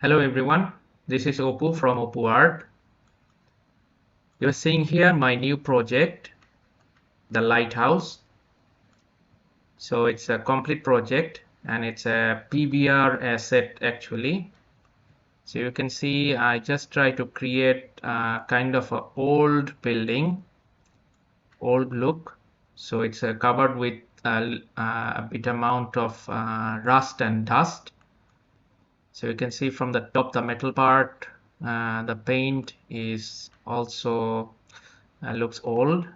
Hello everyone, this is Opu from Opu Art. You're seeing here my new project, the lighthouse. So it's a complete project and it's a pbr-asset actually. So you can see I just try to create kind of a old building, old look. So it's covered with a bit amount of rust and dust. So you can see from the top the metal part, the paint is also looks old,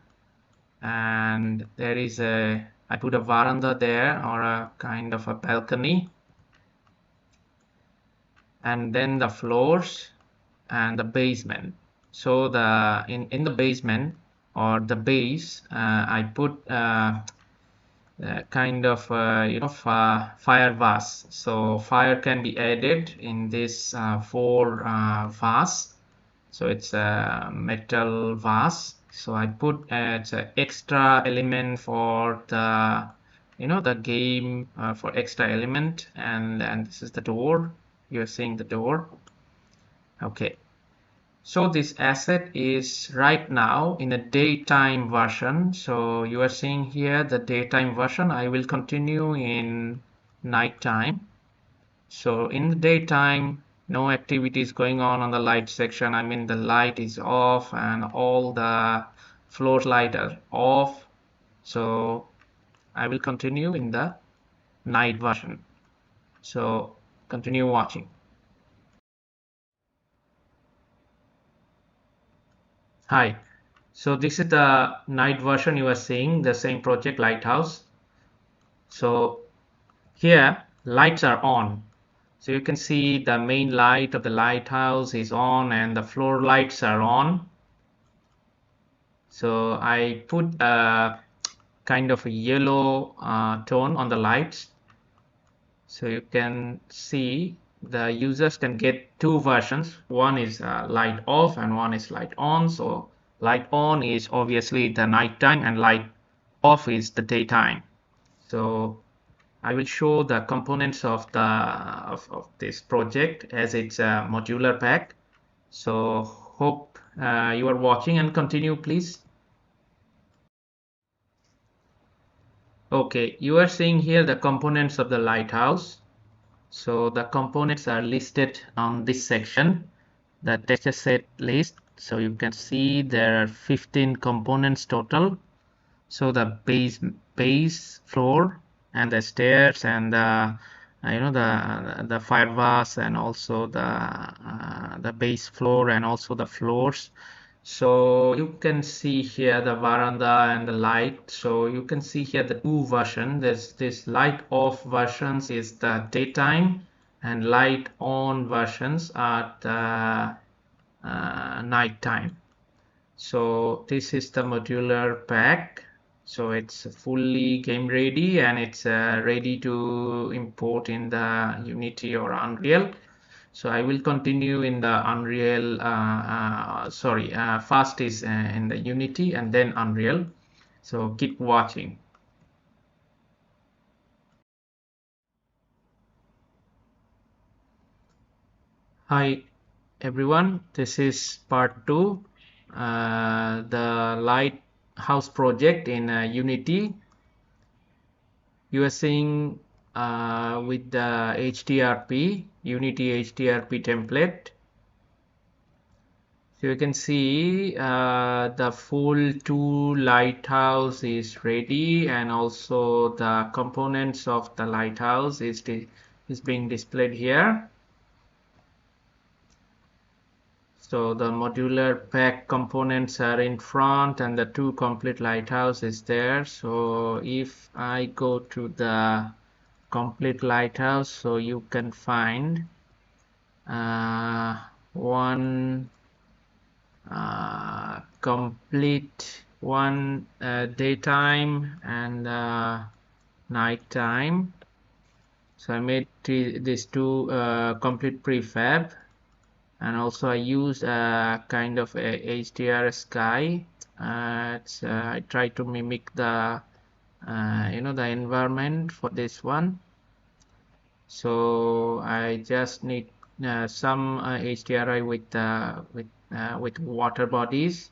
and there is I put a veranda there, or a kind of a balcony, and then the floors and the basement. So the in the basement or the base, I put kind of fire vase. So fire can be added in this four vase. So it's a metal vase. So I put it's an extra element for the the game, for extra element, and this is the door. You're seeing the door. Okay. So this asset is right now in a daytime version. So you are seeing here the daytime version. I will continue in nighttime. So in the daytime, no activity is going on the light section. I mean, the light is off and all the floor light are off. So I will continue in the night version. So continue watching. Hi. So this is the night version. You are seeing the same project lighthouse. So here lights are on. So you can see the main light of the lighthouse is on and the floor lights are on. So I put a kind of a yellow tone on the lights. So you can see the users can get two versions. One is light off and one is light on. So light on is obviously the nighttime and light off is the daytime. So I will show the components of this project as it's a modular pack. So hope you are watching and continue please. Okay, you are seeing here the components of the lighthouse. So the components are listed on this section, the texture set list. So you can see there are 15 components total. So the base floor and the stairs and the the fire vase and also the base floor and also the floors. So you can see here the veranda and the light. So you can see here the two version. There's this light off versions is the daytime and light on versions are the nighttime. So this is the modular pack. So it's fully game ready and it's ready to import in the Unity or Unreal. So I will continue in the Unreal, first is in the Unity and then Unreal. So keep watching. Hi everyone, this is part 2, the lighthouse project in Unity. You are seeing with the HDRP, Unity HDRP template. So you can see the full 2 lighthouse is ready, and also the components of the lighthouse is being displayed here. So the modular pack components are in front and the 2 complete lighthouse is there. So if I go to the complete lighthouse, so you can find one complete one daytime and nighttime. So I made these 2 complete prefab, and also I used a kind of a HDR sky. I try to mimic the the environment for this one. So I just need some HDRI with water bodies.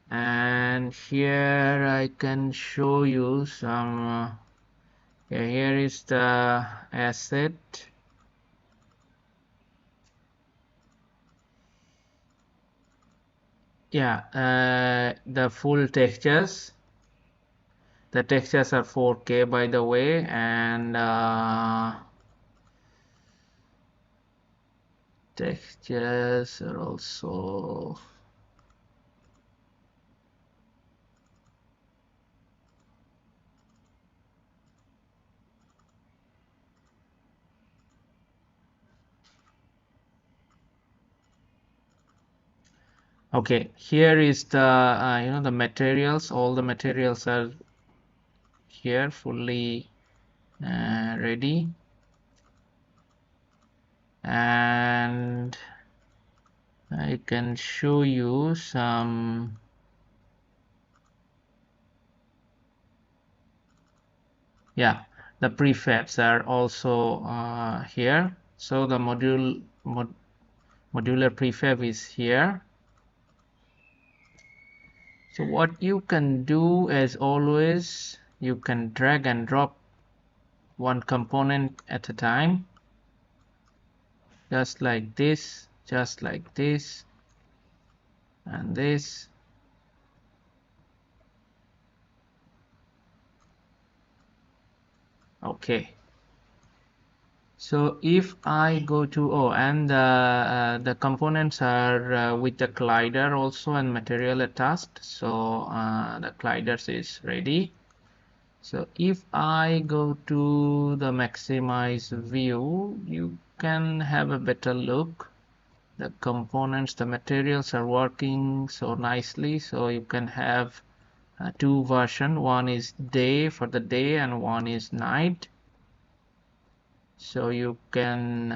And here I can show you some here is the asset. The full textures. The textures are 4K by the way, and textures are also okay. Here is the the materials. All the materials are here fully ready, and I can show you some the prefabs are also here. So the modular prefab is here. So what you can do, as always, you can drag and drop one component at a time, just like this, and this. Okay. So if I go to and the components are with the collider also and material attached. So the colliders is ready. So if I go to the maximize view, you can have a better look. The components, the materials are working so nicely. So you can have two versions. One is day for the day and one is night. So you can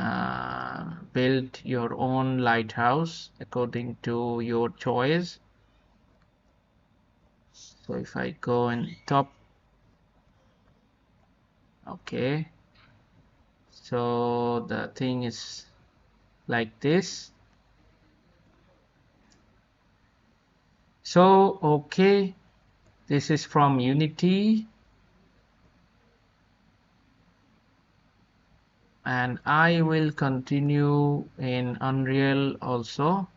build your own lighthouse according to your choice. So if I go in top, okay, so the thing is like this. So okay, this is from Unity, and I will continue in Unreal also.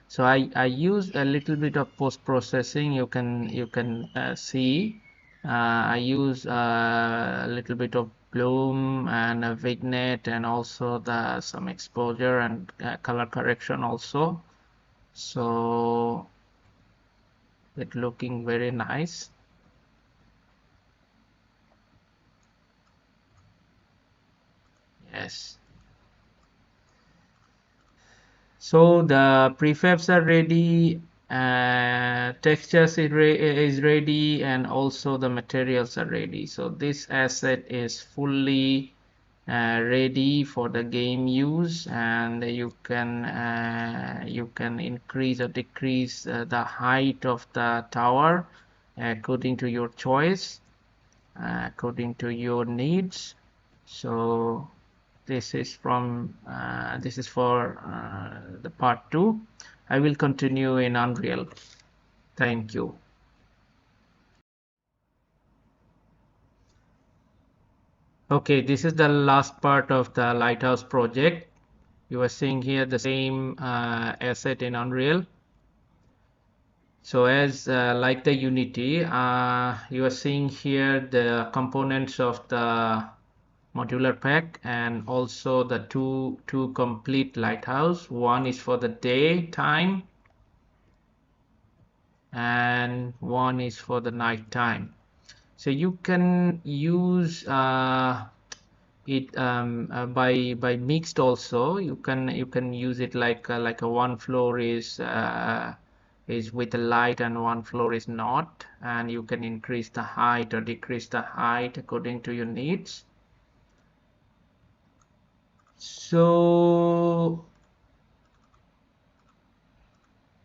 So I use a little bit of post-processing. You can see I use a little bit of bloom and a vignette, and also some exposure and color correction also. So it's looking very nice. Yes. So the prefabs are ready, textures is ready, and also the materials are ready. So this asset is fully ready for the game use, and you can increase or decrease the height of the tower according to your choice, according to your needs. So this is for the part 2. I will continue in Unreal. Thank you. Okay, this is the last part of the lighthouse project. You are seeing here the same asset in Unreal. So as like the Unity, you are seeing here the components of the modular pack, and also the two complete lighthouse. One is for the daytime and one is for the night time. So you can use it by mixed also. You can use it like a one floor is with the light and one floor is not, and you can increase the height or decrease the height according to your needs. So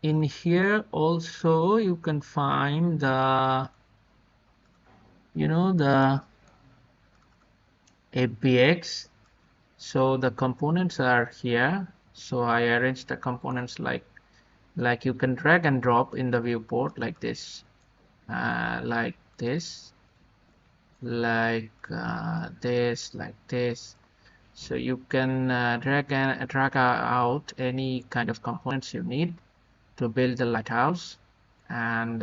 in here also you can find the the APX. So the components are here. So I arranged the components like you can drag and drop in the viewport like this, like this, like this. So you can drag out any kind of components you need to build the lighthouse. And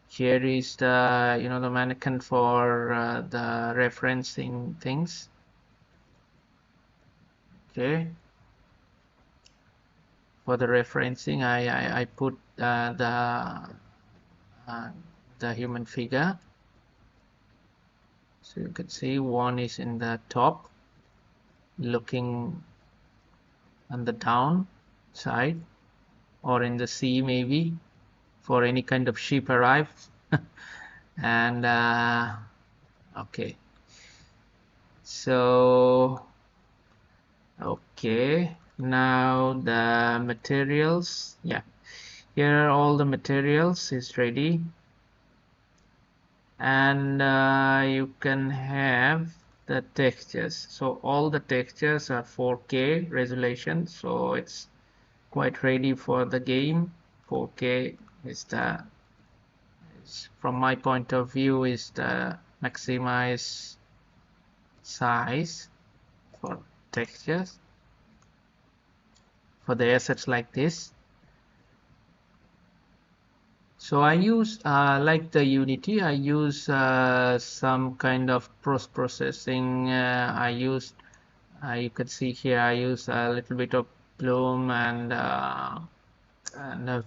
here is the mannequin for the referencing things. Okay, for the referencing, I put uh, the human figure. So you can see one is in the top, looking on the down side, or in the sea maybe, for any kind of ship arrive. And okay, so okay, now the materials. Yeah, here are all the materials is ready. And you can have the textures. So all the textures are 4K resolution, so it's quite ready for the game. 4K is from my point of view, is the maximized size for textures for the assets like this. So I use like the Unity, I use some kind of processing. I used you can see here I use a little bit of bloom and a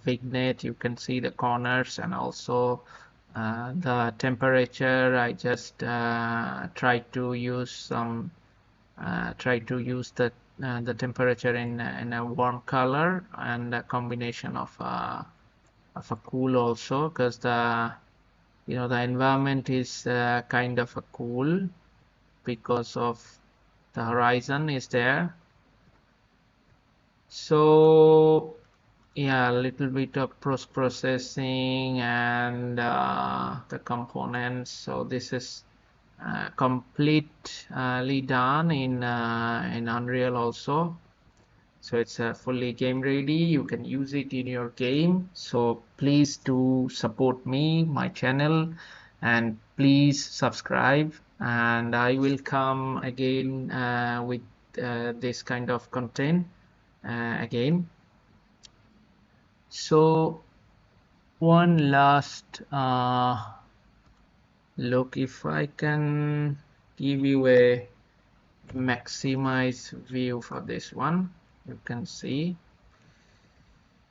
vignette. You can see the corners, and also the temperature. I just try to use the temperature in a warm color, and a combination of a cool also, because the environment is kind of a cool because of the horizon is there. So yeah, a little bit of processing and the components. So this is completely done in Unreal also. So it's fully game ready. You can use it in your game. So please do support me, my channel, and please subscribe. And I will come again with this kind of content again. So one last look, if I can give you a maximize view for this one, you can see.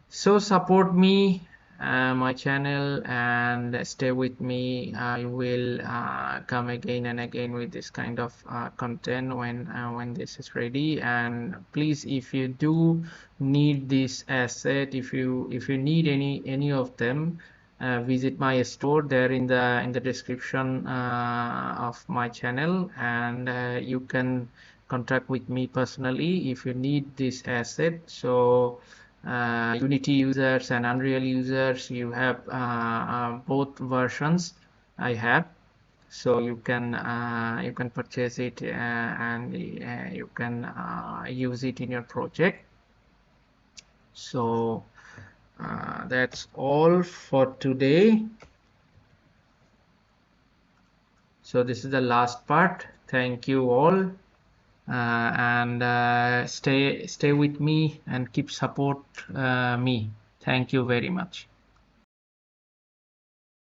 So support me, my channel, and stay with me. I will come again and again with this kind of content when this is ready. And please, if you do need this asset, if you need any of them, visit my store there in the description of my channel, and you can contact with me personally if you need this asset. So Unity users and Unreal users, you have both versions I have, so you can purchase it and you can use it in your project. So that's all for today. So this is the last part. Thank you all. And stay with me and keep support me. Thank you very much.